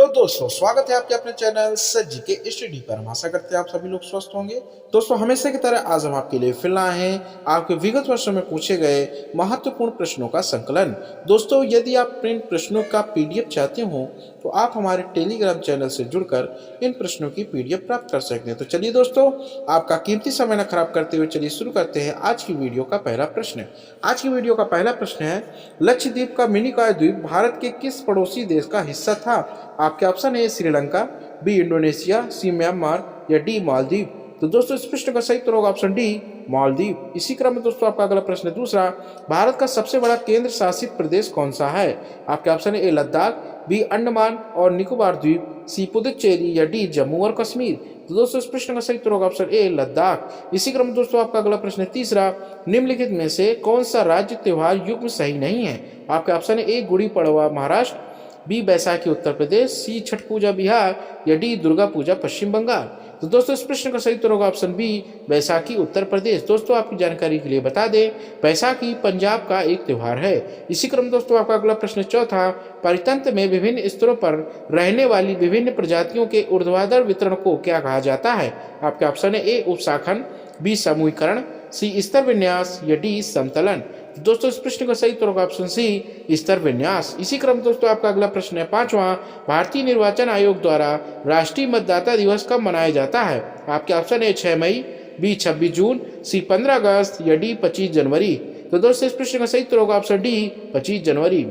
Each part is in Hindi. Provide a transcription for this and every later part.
तो दोस्तों स्वागत है आपके अपने चैनल सर जी के स्टडी पर। हम आशा करते हैं आप सभी लोग स्वस्थ होंगे। दोस्तों हमेशा की तरह आज हम आपके लिए फिर लाए हैं आपके विगत वर्षों में पूछे गए महत्वपूर्ण प्रश्नों का संकलन। दोस्तों यदि आप इन प्रश्नों का पीडीएफ चाहते हो तो आप हमारे टेलीग्राम चैनल से जुड़कर इन प्रश्नों की पीडीएफ प्राप्त कर सकते हैं। तो चलिए दोस्तों आपका कीमती समय न खराब करते हुए चलिए शुरू करते हैं आज की वीडियो का पहला प्रश्न। आज की वीडियो का पहला प्रश्न है, लक्षद्वीप का मिनिकॉय द्वीप भारत के किस पड़ोसी देश का हिस्सा था? आपके ऑप्शन है श्रीलंका, बी इंडोनेशिया, सी म्यांमार या डी मालदीव। तो दोस्तों इस प्रश्न का सही उत्तर होगा ऑप्शन डी मालदीव। इसी क्रम में दोस्तों आपका अगला प्रश्न दूसरा, भारत का सबसे बड़ा केंद्र शासित प्रदेश कौन सा है? आपके ऑप्शन है ए लद्दाख, बी अंडमान और निकोबार द्वीप, सी पुदुचेरी या डी जम्मू और कश्मीर। तो दोस्तों इस प्रश्न का सही उत्तर होगा ऑप्शन ए लद्दाख। इसी क्रम में दोस्तों आपका अगला प्रश्न तीसरा, निम्नलिखित में से कौन सा राज्य त्योहार युग्म सही नहीं है? आपके ऑप्शन है ए गुड़ी पड़वा महाराष्ट्र, बी बैसाखी उत्तर प्रदेश, सी छठ पूजा बिहार या डी दुर्गा पूजा पश्चिम बंगाल। तो दोस्तों इस प्रश्न का सही उत्तर होगा ऑप्शन बी बैसाखी उत्तर प्रदेश। दोस्तों आपकी जानकारी के लिए बता दें, बैसाखी पंजाब का एक त्योहार है। इसी क्रम दोस्तों आपका अगला प्रश्न चौथा, परितंत्र में विभिन्न स्तरों पर रहने वाली विभिन्न प्रजातियों के ऊर्ध्वाधर वितरण को क्या कहा जाता है? आपके ऑप्शन है ए उपशाखन, बी समूहीकरण, सी स्तर विन्यास या डी समतलन। दोस्तों इस प्रश्न का सही उत्तर होगा ऑप्शन सी स्तर विन्यास। इसी क्रम दोस्तों आपका अगला प्रश्न है पांचवा, भारतीय निर्वाचन आयोग द्वारा राष्ट्रीय मतदाता दिवस कब मनाया जाता है? आपके ऑप्शन है 6 मई, बी 26 जून, सी 15 अगस्त या डी 25 जनवरी। तो दोस्तों इस प्रश्न का सही उत्तर होगा ऑप्शन डी 25 जनवरी।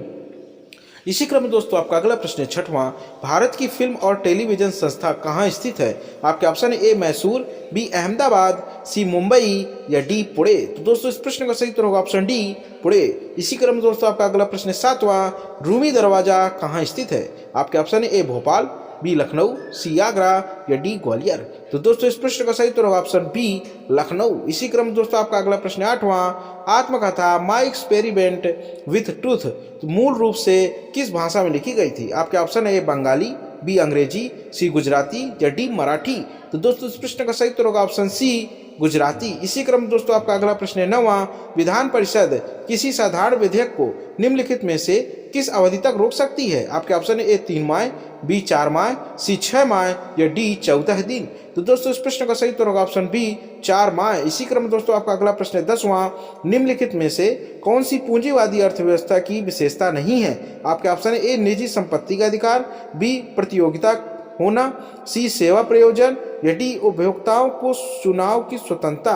इसी क्रम में दोस्तों आपका अगला प्रश्न है छठवां, भारत की फिल्म और टेलीविजन संस्था कहाँ स्थित है? आपके ऑप्शन है ए मैसूर, बी अहमदाबाद, सी मुंबई या डी पुणे। तो दोस्तों इस प्रश्न का सही उत्तर होगा ऑप्शन डी पुणे। इसी क्रम में दोस्तों आपका अगला प्रश्न है सातवां, रूमी दरवाजा कहाँ स्थित है? आपके ऑप्शन है ए भोपाल, बी लखनऊ, सी आगरा या डी ग्वालियर। तो दोस्तों इस प्रश्न का सही उत्तर होगा ऑप्शन बी लखनऊ। इसी क्रम दोस्तों आपका अगला प्रश्न आठवां, आत्मकथा माई एक्सपेरिमेंट विथ ट्रूथ तो मूल रूप से किस भाषा में लिखी गई थी? आपके ऑप्शन है ए बंगाली, बी अंग्रेजी, सी गुजराती या डी मराठी। तो दोस्तों इस प्रश्न का सही उत्तर होगा ऑप्शन सी गुजराती। इसी क्रम दोस्तों आपका अगला प्रश्न है नौवां, विधान परिषद किसी साधारण विधेयक को निम्नलिखित में से किस अवधि तक रोक सकती है? आपके ऑप्शन है ए 3 माह, बी 4 माह, सी 6 माह या डी 14 दिन। तो दोस्तों इस प्रश्न का सही उत्तर होगा ऑप्शन बी 4 माह। इसी क्रम में दोस्तों आपका अगला प्रश्न है 10वां, निम्नलिखित में से कौन सी पूंजीवादी अर्थव्यवस्था की विशेषता नहीं है? आपके ऑप्शन है ए निजी संपत्ति का अधिकार, बी प्रतियोगिता होना, सी सेवा प्रयोजन या डी उपभोक्ताओं को चुनाव की स्वतंत्रता।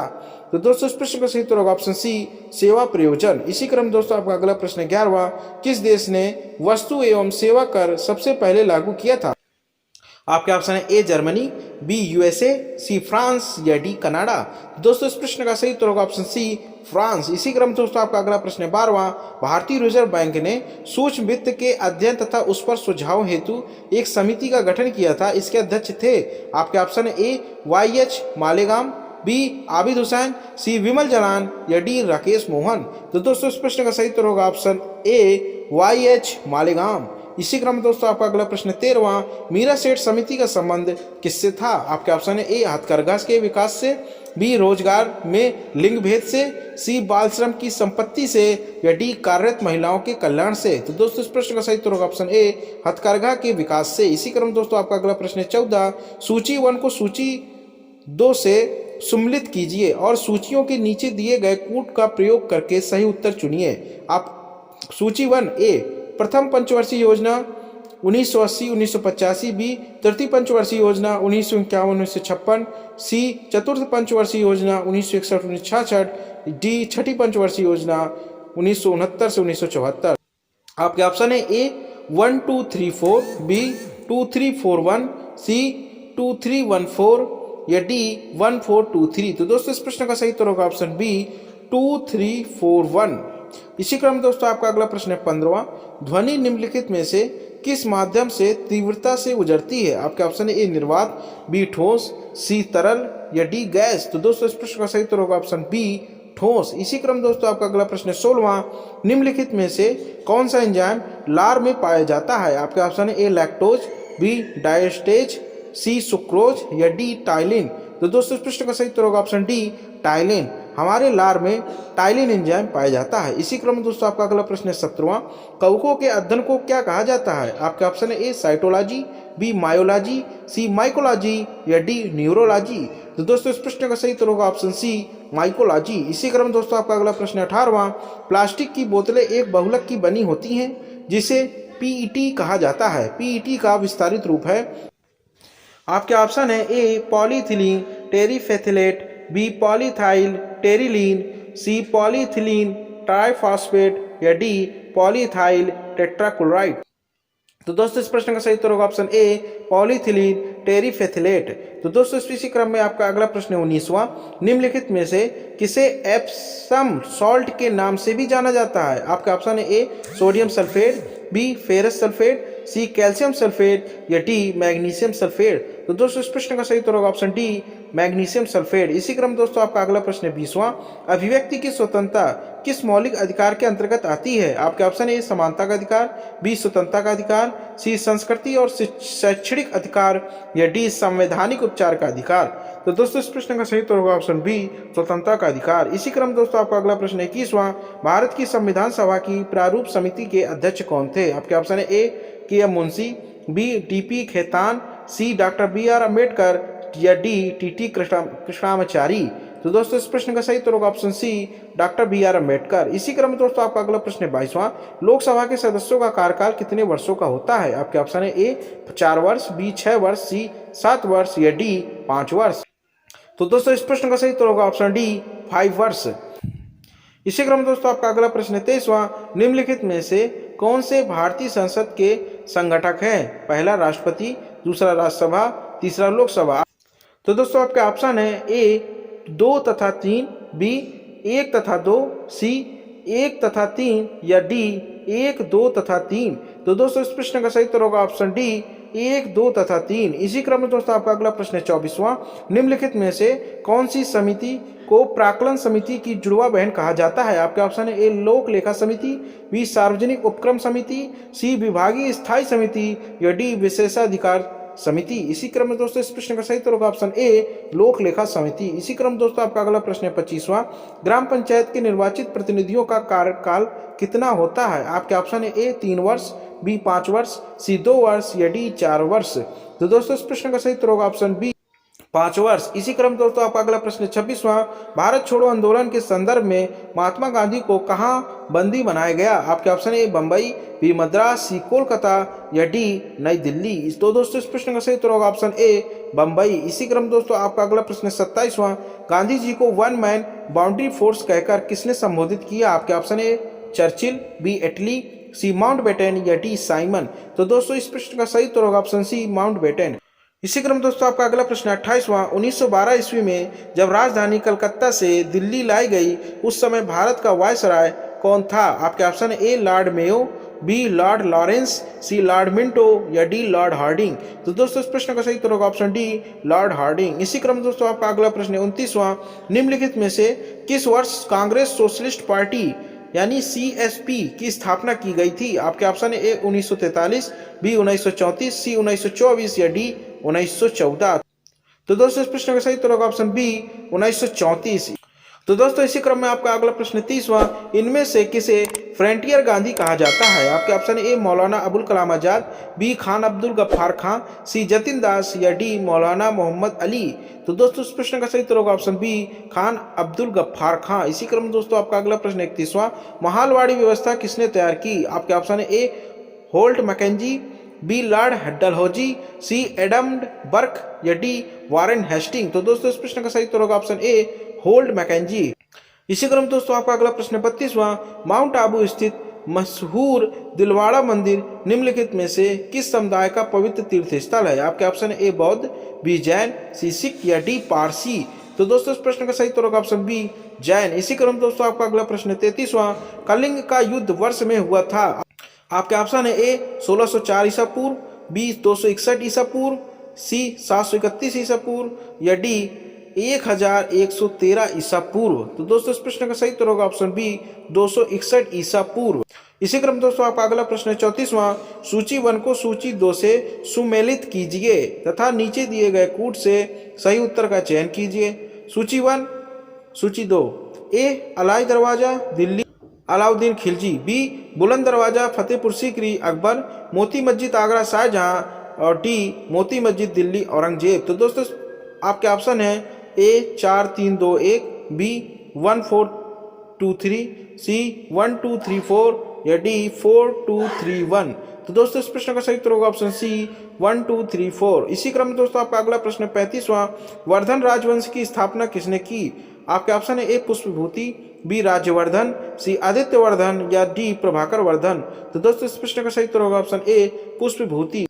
तो दोस्तों इस प्रश्न का सही उत्तर होगा ऑप्शन सी सेवा प्रयोजन। इसी क्रम दोस्तों आपका अगला प्रश्न 11वां, किस देश ने वस्तु एवं सेवा कर सबसे पहले लागू किया था? आपके ऑप्शन है A Germany, B USA, C France या डी कनाडा। दोस्तों इस प्रश्न का सही उत्तर होगा ऑप्शन सी फ्रांस। इसी क्रम दोस्तों आपका अगला प्रश्न है 12वां, भारतीय रिजर्व बैंक ने सूक्ष्म वित्त के अध्ययन तथा उस पर सुझाव हेतु एक समिति का गठन किया था, इसके अध्यक्ष थे? आपके ऑप्शन है ए वाई.एच. मालेगाम, बी आबिद हुसैन, सी विमल जलान या डी राकेश मोहन। तो दोस्तों इस प्रश्न का सही उत्तर होगा ऑप्शन ए वाई.एच. मालेगाम। इसी क्रम में दोस्तों आपका अगला प्रश्न 13वां, मीरा सेठ समिति का संबंध किससे था? आपके ऑप्शन है ए हथकरघा के विकास से, बी रोजगार में लिंग भेद से, सी बाल श्रम की संपत्ति से या डी कार्यरत महिलाओं के कल्याण से। तो दोस्तों इस प्रश्न का सही उत्तर होगा ऑप्शन ए हथकरघा के विकास से। इसी क्रम दोस्तों आपका अगला प्रश्न 14, सूची 1 को सूची 2 से सम्मिलित कीजिए और सूचियों के नीचे दिए गए कूट का प्रयोग करके सही उत्तर चुनिए। आप सूची 1 ए प्रथम पंचवर्षीय योजना 1980-1985, बी तृतीय पंचवर्षीय योजना 1951-1956, सी चतुर्थ पंचवर्षीय योजना 1961-1966, डी छठी पंचवर्षीय योजना 1969 से 1974। आपके ऑप्शन है ए 1 2 3 4, बी 2 3 4 1, सी 2 3 1 4 या डी 1 4 2 3। तो दोस्तों इस प्रश्न का सही उत्तर होगा ऑप्शन बी 2 3 4 1। इसी क्रम दोस्तों आपका अगला प्रश्न है 15वां, ध्वनि निम्नलिखित में से किस माध्यम से तीव्रता से गुजरती है? आपके ऑप्शन है ए निर्वात, बी ठोस, सी तरल या डी गैस। तो दोस्तों इस प्रश्न का सही उत्तर होगा ऑप्शन बी ठोस। इसी क्रम दोस्तों आपका अगला प्रश्न है 16वां, निम्नलिखित में से कौन सा एंजाइम लार में पाया जाता है? आपके ऑप्शन है ए लैक्टोज, बी डायस्टेज, सी सुक्रोज या डी टाइलिन। तो दोस्तों इस प्रश्न का सही उत्तर होगा ऑप्शन डी टाइलिन। हमारे लार में टाइलिन एंजाइम पाया जाता है। इसी क्रम में दोस्तों आपका अगला प्रश्न है 17वां, कवकों के अध्ययन को क्या कहा जाता है? आपके ऑप्शन है ए साइटोलॉजी, बी मायोलॉजी, सी माइकोलॉजी या डी न्यूरोलॉजी। तो दोस्तों इस प्रश्न का सही उत्तर होगा ऑप्शन सी माइकोलॉजी। इसी क्रम में दोस्तों आपका अगला प्रश्न है 18वां, प्लास्टिक की बोतलें एक बहुलक की बनी होती हैं जिसे पीईटी कहा जाता है। पीईटी का विस्तारित रूप है। आपके ऑप्शन है ए पॉलीथिलीन टेरिफेथिलेट, बी पॉलीथाइल टेरिलीन, सी पॉलीथिलीन ट्राइफॉस्फेट या डी पॉलीथाइल टेट्राक्लोराइड। तो दोस्तों इस प्रश्न का सही उत्तर होगा ऑप्शन ए पॉलीथिलीन टेरिफेथिलेट। तो दोस्तों इसी क्रम में आपका अगला प्रश्न है 19वां, निम्नलिखित में से किसे एप्सम सॉल्ट के नाम से भी जाना जाता है? आपका ऑप्शन है A sodium sulphate, B ferrous sulphate, C calcium sulphate या डी मैग्नीशियम सल्फेट। तो दोस्तों इस प्रश्न का सही उत्तर होगा ऑप्शन डी मैग्नीशियम सल्फेट। इसी क्रम दोस्तों आपका अगला प्रश्न है 20वां, अभिव्यक्ति की स्वतंत्रता किस मौलिक अधिकार के अंतर्गत आती है? आपके ऑप्शन है समानता का अधिकार, बी स्वतंत्रता का अधिकार, सी संस्कृति और शैक्षणिक अधिकार या डी संवैधानिक उपचार का अधिकार। तो दोस्तों इस प्रश्न का सही उत्तर होगा ऑप्शन बी स्वतंत्रता का अधिकार। इसी क्रम दोस्तों आपका अगला प्रश्न है 21वां, भारत की संविधान सभा की प्रारूप समिति के अध्यक्ष कौन थे? आपके ऑप्शन है A K M Munshi, B TP Khetan, C doctor B R Ambedkar या डी टीटी कृष्णामाचारी। तो दोस्तों इस प्रश्न का सही उत्तर होगा option C doctor B R Ambedkar. इसी क्रम में दोस्तों आपका अगला प्रश्न है 22वां, लोकसभा के सदस्यों का कार्यकाल कितने वर्षों का होता है? आपके ऑप्शन है ए 4 वर्ष, बी 6 वर्ष, सी 7 वर्ष या डी 5 वर्ष। तो दोस्तों इस प्रश्न का सही उत्तर होगा ऑप्शन डी 5 वर्ष। इसी क्रम में दोस्तों आपका अगला प्रश्न है 23वां, निम्नलिखित में से कौन से भारतीय संसद के संगठक हैं? पहला राष्ट्रपति, दूसरा राज्यसभा, तीसरा लोकसभा। तो दोस्तों आपके ऑप्शन है ए 2 तथा 3, बी 1 तथा 2, सी 1 तथा 3 या डी 1, 2 तथा 3। तो दोस्तों इस प्रश्न का सही उत्तर होगा ऑप्शन डी 1, 2 तथा 3। इसी क्रम में दोस्तों आपका अगला प्रश्न है 24वां, निम्नलिखित में से कौन सी समिति को प्राक्कलन समिति की जुड़वा बहन कहा जाता है? आपके ऑप्शन है ए लोक लेखा समिति, बी सार्वजनिक उपक्रम समिति, सी विभागीय स्थायी समिति या डी विशेषाधिकार समिति। इसी क्रम में दोस्तों इस प्रश्न का सही उत्तर होगा ऑप्शन ए लोक लेखा समिति। इसी क्रम दोस्तों आपका अगला प्रश्न है 25वां, ग्राम पंचायत के निर्वाचित प्रतिनिधियों का कार्यकाल कितना होता है? आपके ऑप्शन है ए 3 वर्ष, बी 5 वर्ष, सी 2 वर्ष या डी 4 वर्ष। तो दोस्तों इस प्रश्न का सही उत्तर होगा ऑप्शन बी 5 वर्ष। इसी क्रम दोस्तों आपका अगला प्रश्न 26वां, भारत छोड़ो आंदोलन के संदर्भ में महात्मा गांधी को कहाँ बंदी बनाया गया? आपके option A Bombay, B Madras, C Kolkata या डी नई दिल्ली। तो दोस्तों इस प्रश्न का सही उत्तर होगा ऑप्शन ए बंबई। इसी क्रम दोस्तों आपका अगला प्रश्न 27वां, गांधी जी को वन मैन बाउंड्री फोर्स कहकर किसने संबोधित किया? आपके option A Churchill, B Attlee, C Mountbatten या डी साइमन। तो दोस्तों इस प्रश्न का सही उत्तर होगा ऑप्शन सी माउंटबेटन। इसी क्रम दोस्तों आपका अगला प्रश्न 28वां, 1912 ईस्वी में जब राजधानी कलकत्ता से दिल्ली लाई गई उस समय भारत का वायसराय कौन था? आपके option A Lord Mayo, B Lord Lawrence, C Lord Minto या डी लॉर्ड हार्डिंग। तो दोस्तों इस प्रश्न का सही उत्तर होगा ऑप्शन डी लॉर्ड हार्डिंग। इसी क्रम दोस्तों आपका अगला प्रश्न 29वां, निम्नलिखित में से किस वर्ष कांग्रेस सोशलिस्ट पार्टी यानी सीएसपी की स्थापना की गई थी? आपके ऑप्शन है ए 1943, बी 1934, सी 1924 या डी 1914। तो दोस्तों इस प्रश्न का सही उत्तर होगा ऑप्शन बी 1934। तो दोस्तों इसी क्रम में आपका अगला प्रश्न 30वां, इनमें से किसे फ्रंटियर गांधी कहा जाता है? आपके ऑप्शन ए मौलाना अबुल कलाम आजाद, बी खान अब्दुल गफ्फार खां, सी जतिन दास या डी मौलाना मोहम्मद अली। तो दोस्तों इस प्रश्न का सही उत्तर होगा ऑप्शन बी खान अब्दुल गफ्फार खां। इसी क्रम में दोस्तों आपका अगला प्रश्न 31वां, महालवाड़ी व्यवस्था किसने तैयार की? आपके ऑप्शन है A Holt Mackenzie, B Lord Dalhousie, C Edmund Burke या डी वारेन हेस्टिंग। तो दोस्तों इस प्रश्न का सही उत्तर होगा ऑप्शन ए होल्ड मैकेंजी। इसी क्रम दोस्तों आपका अगला प्रश्न 32वां, माउंट आबू स्थित मशहूर दिलवाड़ा मंदिर निम्नलिखित में से किस समुदाय का पवित्र तीर्थ स्थल है? आपके ऑप्शन ए बौद्ध, बी जैन, सी सिख या डी पारसी। तो दोस्तों इस प्रश्न का सही उत्तर होगा ऑप्शन बी जैन। इसी क्रम दोस्तों आपका अगला प्रश्न 33वां, कलिंग का युद्ध वर्ष में हुआ था? आपके ऑप्शन है ए 1604 ईसा पूर्व, बी 261 ईसा पूर्व, सी 731 ईसा पूर्व या डी 1113 ईसा पूर्व। तो दोस्तों इस प्रश्न का सही उत्तर होगा ऑप्शन बी 261 ईसा पूर्व। इसी क्रम दोस्तों आपका अगला प्रश्न 34वां, सूची 1 को सूची 2 से सुमेलित कीजिए तथा नीचे दिए गए कूट से सही उत्तर का चयन कीजिए। सूची 1, सूची 2। ए अलाई दरवाज़ा दिल्ली अलाउद्दीन खिलजी, बी बुलंद दरवाज़ा फतेहपुर सीकरी अकबर, मोती मस्जिद आगरा शाहजहां, और डी मोती मस्जिद दिल्ली औरंगजेब। तो दोस्तों आपके ऑप्शन है ए 4 3 2 1, बी 1 4 2 3, सी 1 2 3 4 या डी 4 2 3 1। तो दोस्तों इस प्रश्न का सही उत्तर होगा ऑप्शन सी 1 2 3 4। इसी क्रम में दोस्तों आपका अगला प्रश्न 35वां, वर्धन राजवंश की स्थापना किसने की? आपके ऑप्शन है ए पुष्पभूति, बी राज्यवर्धन, सी आदित्यवर्धन या डी प्रभाकर वर्धन। तो दोस्तों इस प्रश्न का सही उत्तर होगा ऑप्शन ए पुष्पभूति।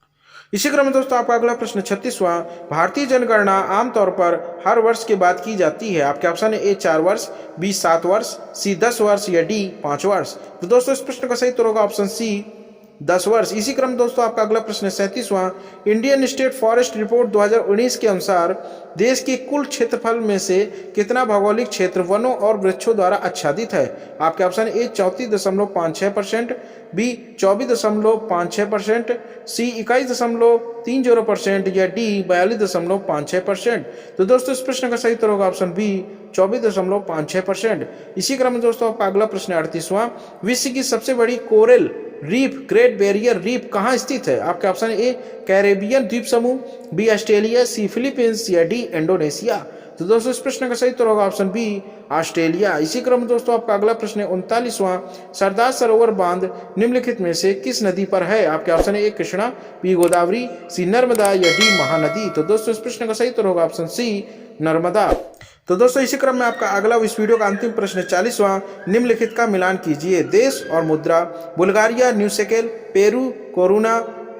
इसी क्रम में दोस्तों आपका अगला प्रश्न 36वां, भारतीय जनगणना आमतौर पर हर वर्ष के बाद की जाती है। आपके ऑप्शन है ए 4 वर्ष, बी 7 वर्ष, सी 10 वर्ष या डी 5 वर्ष। तो दोस्तों इस प्रश्न का सही उत्तर होगा ऑप्शन सी 10 वर्ष। इसी क्रम दोस्तों आपका अगला प्रश्न 37वां, इंडियन स्टेट फॉरेस्ट रिपोर्ट 2019 के अनुसार देश के कुल क्षेत्रफल में से कितना भौगोलिक क्षेत्र वनों और वृक्षों द्वारा आच्छादित है? आपके ऑप्शन ए 34.56%, बी 24.56%, सी 21.30% या डी 42.56%। तो दोस्तों इस प्रश्न का सही उत्तर होगा ऑप्शन बी 24.56%। इसी क्रम में दोस्तों आपका अगला प्रश्न 38वां, विश्व की सबसे बड़ी coral reef great barrier reef कहाँ स्थित है? आपके ऑप्शन ए कैरेबियन द्वीप समूह, बी ऑस्ट्रेलिया, सी फिलीपींस या डी इंडोनेशिया। तो दोस्तों इस प्रश्न का सही उत्तर होगा ऑप्शन बी ऑस्ट्रेलिया। इसी क्रम में दोस्तों आपका अगला प्रश्न 39वां, सरदार सरोवर बांध निम्नलिखित में से किस नदी पर है? आपके option A Krishna, B Godavari, C Narmada या डी महानदी। तो दोस्तों इस प्रश्न का सही उत्तर होगा ऑप्शन सी नर्मदा। तो दोस्तों इसी क्रम में आपका अगला इस वीडियो का अंतिम प्रश्न 40वां, निम्नलिखित का मिलान कीजिए। देश और मुद्रा, Bulgaria new shekel, Peru corona,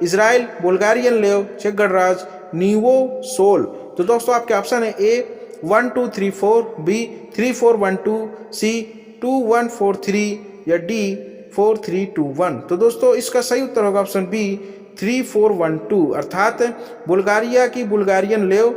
Israel Bulgarian लेव, चेक गणराज्य नीवो सोल। तो दोस्तों आपके ऑप्शन है ए 1 2 3 4, बी 3 4 1 2, सी 2 1 4 3 या डी 4 3 2 1। तो दोस्तों इसका सही उत्तर होगा ऑप्शन बी 3 4 1 2, अर्थात बुल्गारिया की बुल्गारियन लेव,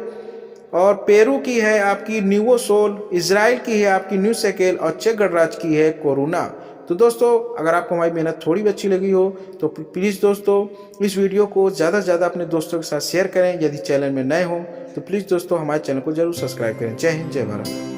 और पेरू की है आपकी न्यूवो सोल, इजराइल की है आपकी न्यू शेकेल और चेक गणराज्य की है कोरोना। तो दोस्तों अगर आपको हमारी मेहनत थोड़ी भी अच्छी लगी हो तो प्लीज़ दोस्तों इस वीडियो को ज़्यादा से ज़्यादा अपने दोस्तों के साथ शेयर करें। यदि चैनल में नए हो तो प्लीज़ दोस्तों हमारे चैनल को जरूर सब्सक्राइब करें। जय हिंद, जय भारत।